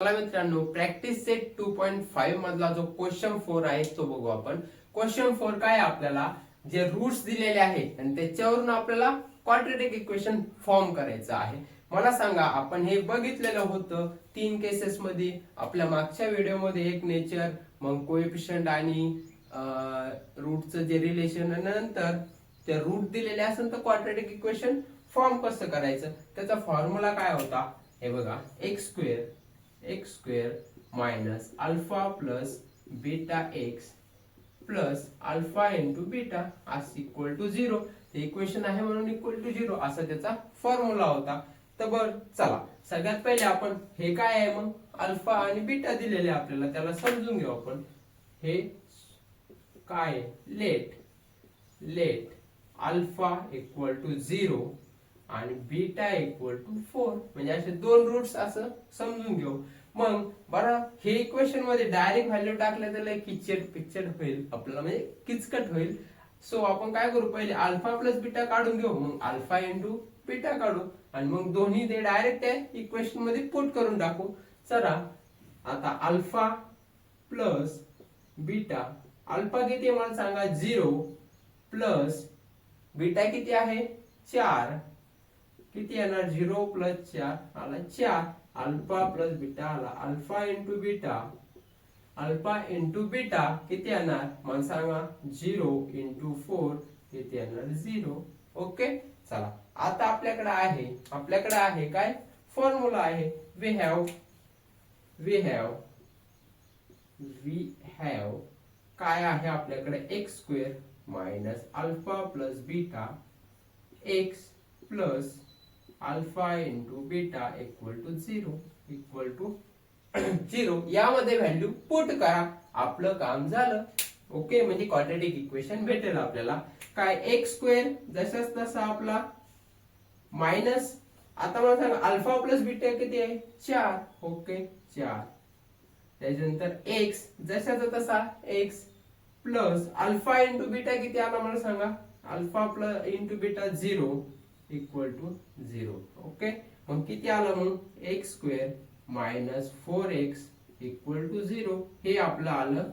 चला मित्रांनो, practice set 2.5 मधला जो क्वेश्चन 4 आहे तो बघू आपण. क्वेश्चन 4 काय आहे, आपल्याला जे रूट्स दिलेले आहेत आणि त्याच्यावरून आपल्याला क्वाड्रॅटिक इक्वेशन फॉर्म करायचं आहे. मला सांगा, आपण हे बघितलेलं होतं 3 केसेस मध्ये. आपल्या मागच्या व्हिडिओमध्ये एक नेचर, मग कोएफिशियंट आणि रूटचं जे रिलेशन, नंतर ते रूट दिलेले असेल तर क्वाड्रॅटिक इक्वेशन फॉर्म कसं करायचं, त्याचा फॉर्म्युला काय होता हे बघा. X square minus alpha plus beta x plus alpha into beta आज इक्वल टू 0. ते इक्वेशन आहे म्हणून इक्वल टू 0 असा त्याचा फॉर्म्युला होता. तर बर चला, सगळ्यात पहिले आपण हे काय आहे, मग अल्फा आणि बीटा दिलेले आपल्याला, त्याला समजून घेऊ आपण. हे काय, लेट अल्फा इक्वल टू 0 आणि बीटा इक्वल टू 4, म्हणजे असे दोन रूट्स असं समजून घेऊ. मग बरं, हे इक्वेशन मध्ये डायरेक्ट व्हॅल्यू टाकले तर किचकट होईल आपल्याला, म्हणजे किचकट होईल. सो आपण काय करू, पहिले अल्फा प्लस बीटा काढून घेऊ, मग अल्फा इंटू बीटा काढू आणि मग दोन्ही ते डायरेक्ट त्या इक्वेशन मध्ये पुट करून टाकू. चला आता अल्फा प्लस बीटा, अल्फा किती आहे मला सांगा 0, प्लस बीटा किती आहे 4, किती येणार 0 प्लस 4 आला 4. अल्फा प्लस बीटा आला alpha into beta, alpha into beta किती येणार मला सांगा 0 इंटू 4 किती येणार 0. ओके, चला आता आपल्याकडे आहे काय, फॉर्म्युला आहे. वी हॅव काय आहे आपल्याकडे, x square minus alpha plus beta x plus alpha into beta equal to 0. यामध्ये व्हॅल्यू पुट करा, आपलं काम झालं. ओके, म्हणजे क्वाड्रॅटिक इक्वेशन भेटेल आपल्याला. काय, एक्स स्क्वेअर जसाच तसा आपला मायनस, आता मला सांगा अल्फा प्लस बीटा किती आहे 4. ओके 4. त्याच्यानंतर एक्स जसाचा तसा x plus alpha into beta किती आला मला सांगा, alpha plus into beta 0 equal to 0. Okay, मग किती आलं, मग x square minus 4x equal to 0. हे आपलं आलं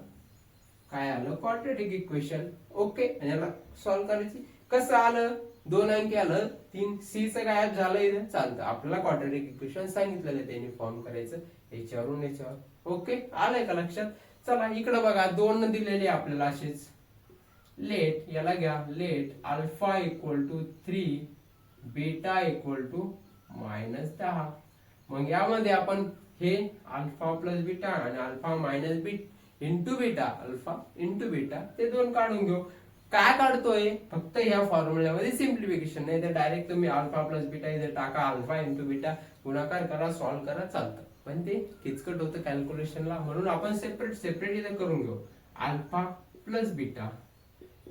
काय, आलं क्वाड्रॅटिक इक्वेशन. ओके, आणि याला सॉल्व्ह करायची कसं आलं, 2 अंकी आलं, 3 सी चं गायब झालं इथं, चालतं. आपल्याला क्वाड्रॅटिक इक्वेशन सांगितलेलं त्यांनी फॉर्म करायचं याच्यावर. ओके, आलंय का लक्षात. चला इकडे बघा, 2 दिलेले आपल्याला असेच. लेट याला घ्या, let alpha equal to 3 beta equal to -10. मग यामध्ये आपण हे अल्फा प्लस बीटा आणि alpha minus beta into beta, alpha into beta ते दोन काढून घेऊ. काय काढतोय, फक्त या फॉर्म्युल्यामध्ये सिम्प्लिफिकेशन, नाही तर डायरेक्ट तुम्ही अल्फा प्लस बीटा इथे टाका, अल्फा इंटू बीटा गुणाकार करा, सॉल्व्ह करा, चालतं. पण ते किचकट होतं कॅल्क्युलेशनला, म्हणून आपण सेपरेट इथे करून घेऊ. अल्फा प्लस बीटा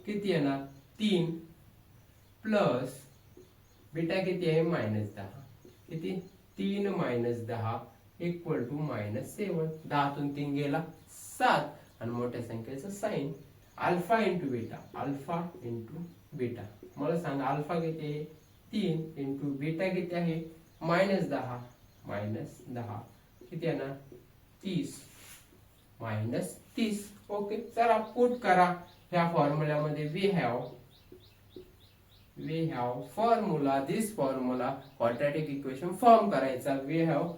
किती येणार 3 प्लस बीटा किती आहे -10, किती 3 -10 इक्वल टू -7. 10 तून 3 गेला 7 आणि मोठ्या संख्येचं sign. Alpha into beta, alpha into beta मला सांगा अल्फा किती आहे 3 इंटू बीटा किती आहे -10 किती येणार 30 -30. ओके, चला पुट करा ह्या फॉर्म्युल्यामध्ये. We have formula, this formula quadratic equation form करायचा. वी हॅव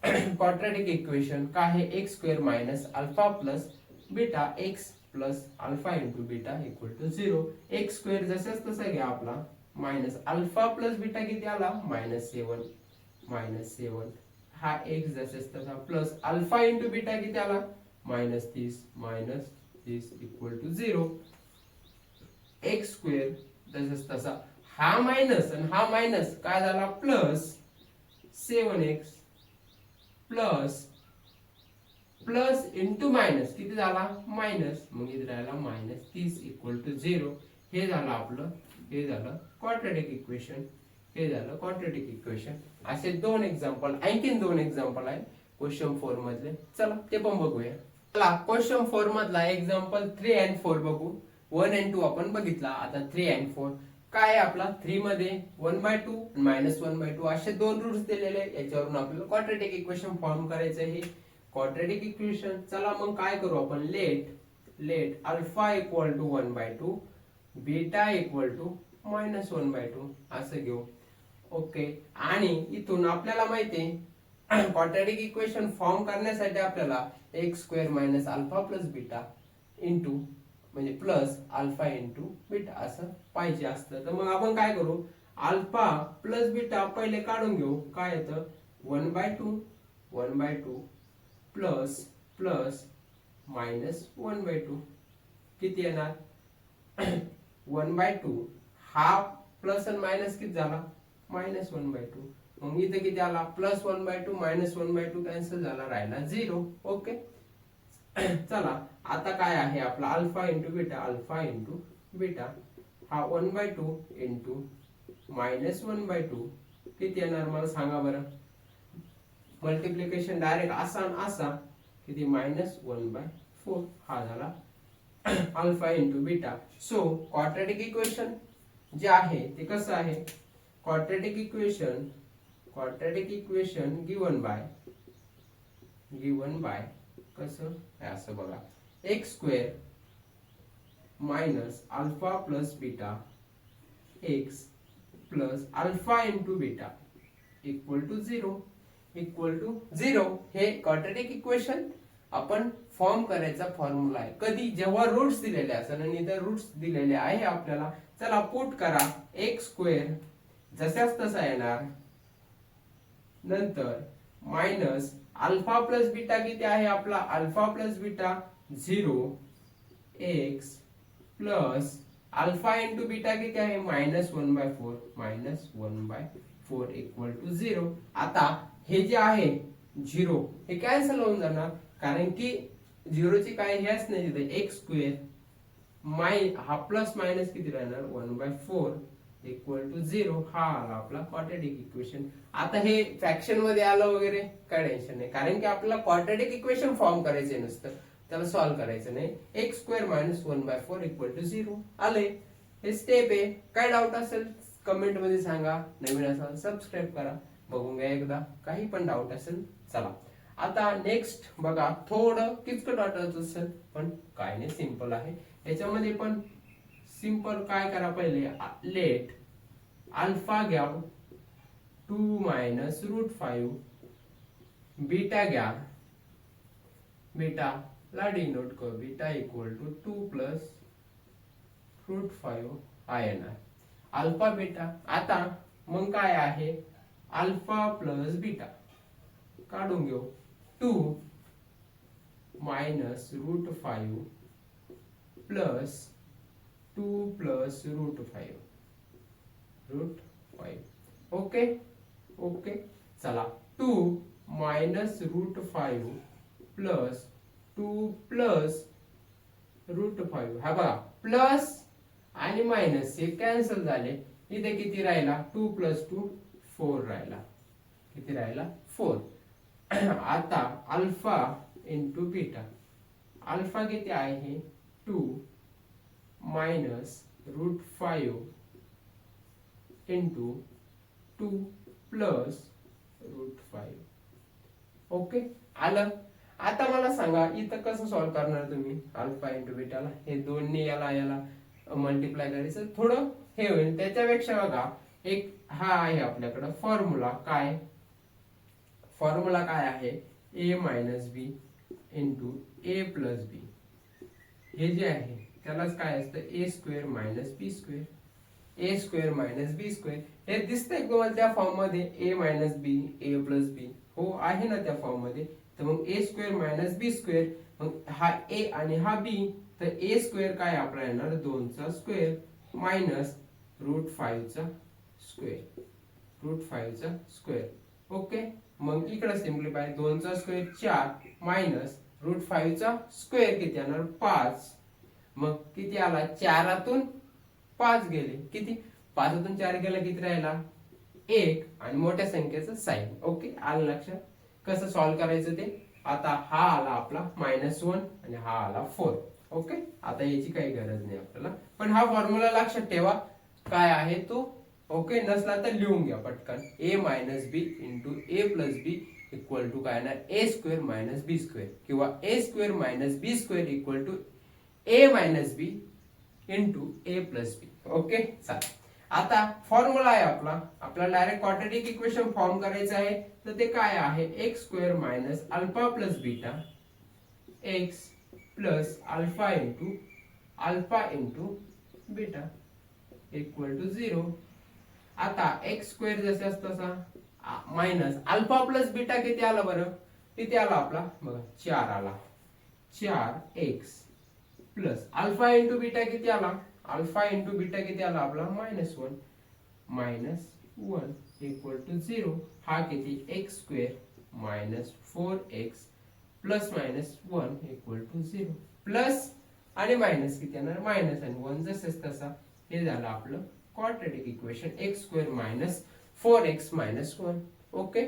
क्वाड्रॅटिक इक्वेशन काय आहे, x square minus alpha plus beta x plus alpha into beta equal to 0. X square जसाच तसा घ्या आपला, मायनस अल्फा प्लस बीटा किती आला -7 हा एक्स जसाच तसा प्लस अल्फा इंटू बीटा किती आला -30 इक्वल टू 0. एक्स स्क्वेअर तसंच तसा, हा मायनस आणि हा मायनस काय झाला plus 7x plus into minus किती झाला मायनस, मग इथे राहिला -30 इक्वल टू 0. हे झालं आपलं, हे झालं क्वाड्रॅटिक इक्वेशन. असे 2 एक्झाम्पल, आणखीन 2 एक्झाम्पल आहे क्वेश्चन 4 मधले. चला ते पण बघूया. चला क्वेश्चन 4 मधला एक्झाम्पल 3 and 4 बघू. 1 and 2 आपण बघितला, आता 3 and 4. काय आहे आपला 3 मध्ये 1/2 मायनस 1/2 असे दोन रूट्स दिलेले आहे. याच्यावरून आपल्याला क्वाड्रॅटिक इक्वेशन फॉर्म करायचं आहे. क्वाड्रॅटिक इक्वेशन चला मग काय करू आपण, let alpha equal to 1/2 beta equal to minus 1/2 असं घेऊ. ओके, आणि इथून आपल्याला माहिती आहे क्वाड्रॅटिक इक्वेशन फॉर्म करण्यासाठी आपल्याला x square minus alpha plus beta into म्हणजे प्लस अल्फा इंटू बीटा असं पाहिजे असतं. तर मग आपण काय करू, अल्फा प्लस बीटा पहिले काढून घेऊ. काय येतं 1/2 प्लस प्लस मायनस 1/2 किती येणार 1/2 हा प्लस आणि मायनस किती झाला मायनस 1/2. मग इथे किती आला प्लस 1/2 मायनस 1/2 कॅन्सल झाला, राहिला 0. ओके, चला आता काय आहे आपला अल्फा इंटू बीटा हा 1/2 इंटू मायनस 1/2 किती येणार मला सांगा बरं. मल्टिप्लिकेशन डायरेक्ट असा किती मायनस 1/4 हा झाला alpha into beta. So quadratic equation जे आहे ते कसं आहे, क्वाड्रॅटिक इक्वेशन गिवन बाय कसं असं बघा, x square minus alpha plus beta x plus alpha into beta equal to 0 हे क्वाड्रॅटिक इक्वेशन आपण फॉर्म करायचा फॉर्म्युला आहे. कधी जेव्हा रूट्स दिलेले असतात आणि इतर रूट्स दिलेले आहे आपल्याला. चला पुट करा, एक्स स्क्वेअर जशाच तसा येणार, नंतर मायनस अल्फा प्लस बीटा किती आहे आपला alpha plus beta 0 x plus alpha into beta किती आहे मायनस 1/4 इक्वल टू 0. आता हे जे आहे 0 हे कॅन्सल होऊन जाणार, कारण की 0 ची काय हेच नाही तिथे. एक्स स्क्वेअर हा प्लस मायनस किती राहणार 1/4 इक्वल टू 0 हा आला आपला क्वाड्रॅटिक इक्वेशन. आता हे फ्रॅक्शन मध्ये आलं वगैरे काय टेन्शन नाही, कारण की आपल्याला क्वाड्रॅटिक इक्वेशन फॉर्म करायचे नसतं, त्याला सॉल्व्ह करायचं नाही. X square minus 1/4 equal to 0 आले. हे स्टेप आहे. काय डाऊट असेल कमेंट मध्ये सांगा. नवीन असाल सबस्क्राईब करा, बघून घ्या एकदा. काही पण डाऊट असेल चला आता नेक्स्ट बघा. थोडं किचकट वाटत असेल पण काय नाही, सिंपल आहे. याच्यामध्ये पण सिंपल काय करा, पहिले लेट अल्फा घ्या 2 मायनस रूट 5 बीटा घ्या, बीटा ला डिनोट करू, beta equal to 2 plus root 5 हा येणार अल्फा बीटा. आता मग काय आहे अल्फा प्लस बीटा काढून घेऊ, 2 minus root 5 plus 2 plus root 5. Okay चला 2 minus root 5 plus 2 plus root 5 हा बघा प्लस आणि मायनस हे कॅन्सल झाले. इथे किती राहिला 2 प्लस 2 4 राहिला. किती राहिला 4. आता अल्फा इंटू बीटा, अल्फा किती आहे 2 minus root 5 into 2 plus root 5. Okay आलं. आता मला सांगा इथं कसं सॉल्व्ह करणार तुम्ही अल्फा इंटू बीटाला. हे दोन्ही याला मल्टिप्लाय करायचं, थोडं हे होईल. त्याच्यापेक्षा बघा एक हा आहे आपल्याकडं फॉर्म्युला. फॉर्म्युला काय आहे ए minus b into a plus बी. हे जे आहे त्यालाच काय असतं ए स्क्वेअर मायनस बी स्क्वेअर. हे दिसतंय तुम्हाला त्या फॉर्म मध्ये ए मायनस बी ए प्लस बी हो आहे ना त्या फॉर्म मध्ये. तर मग ए स्क्वेअर मायनस बी स्क्वेअर, मग हा ए आणि हा बी, तर ए स्क्वेअर काय आपला येणार 2 चा स्क्वेअर मायनस रूट 5 चा स्क्वेअर. ओके, मग इकडे सिम्प्लिफाय 2 चा स्क्वेअर 4 मायनस रूट 5 चा स्क्वेअर किती येणार 5. मग किती आला 4 5 गेले, किती 5 4 गेला किती राहिला 1 आणि मोठ्या संख्येचं साइन. ओके आलं लक्षात. कसं सॉल्व्ह करायचं ते. आता हा आला आपला -1 आणि हा आला 4. ओके आता याची काही गरज नाही आपल्याला, पण हा फॉर्म्युला लक्षात ठेवा. काय आहे तो. ओके, नसला तर लिहून घ्या पटकन. A minus b into a plus b equal to काय ना a square minus b square, किंवा a square minus b square equal to a minus b into a plus b. Okay, चालेल. आता फॉर्म्युला आहे आपल्याला डायरेक्ट क्वाड्रॅटिक इक्वेशन फॉर्म करायचं आहे. तर ते काय आहे, x square minus alpha plus beta x plus alpha into beta equal to 0. आता एक्स स्क्वेअर जसे असतं तसा मायनस अल्फा प्लस बीटा किती आला बरं, किती आला आपला बघा 4 आला. 4 x plus alpha into beta किती आला, अल्फा इंटू बीटा किती आला आपला -1 इक्वल टू 0. हा किती x square minus 4x plus -1 equal to 0. Plus आणि मायनस किती येणार, मायनस आणि 1 जसेच तसा. हे झालं आपलं quadratic equation x square minus 4x minus 1. Okay,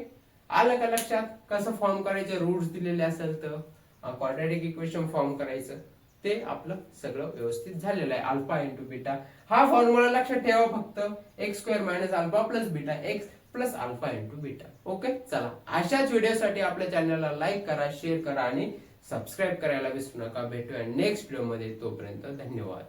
आलं का लक्षात कसं फॉर्म करायचं. रूट्स दिलेले असेल तर क्वाड्रॅटिक इक्वेशन फॉर्म करायचं. ते आपलं सगळं व्यवस्थित झालेलं आहे. अल्फा इंटू बीटा हा फॉर्म्युला लक्षात ठेवा फक्त. X square minus alpha plus beta x plus alpha into beta. Okay, चला अशाच व्हिडिओसाठी आपल्या चॅनलला लाईक करा, शेअर करा आणि सबस्क्राईब करायला विसरू नका. भेटूया नेक्स्ट व्हिडिओ मध्ये. तोपर्यंत धन्यवाद.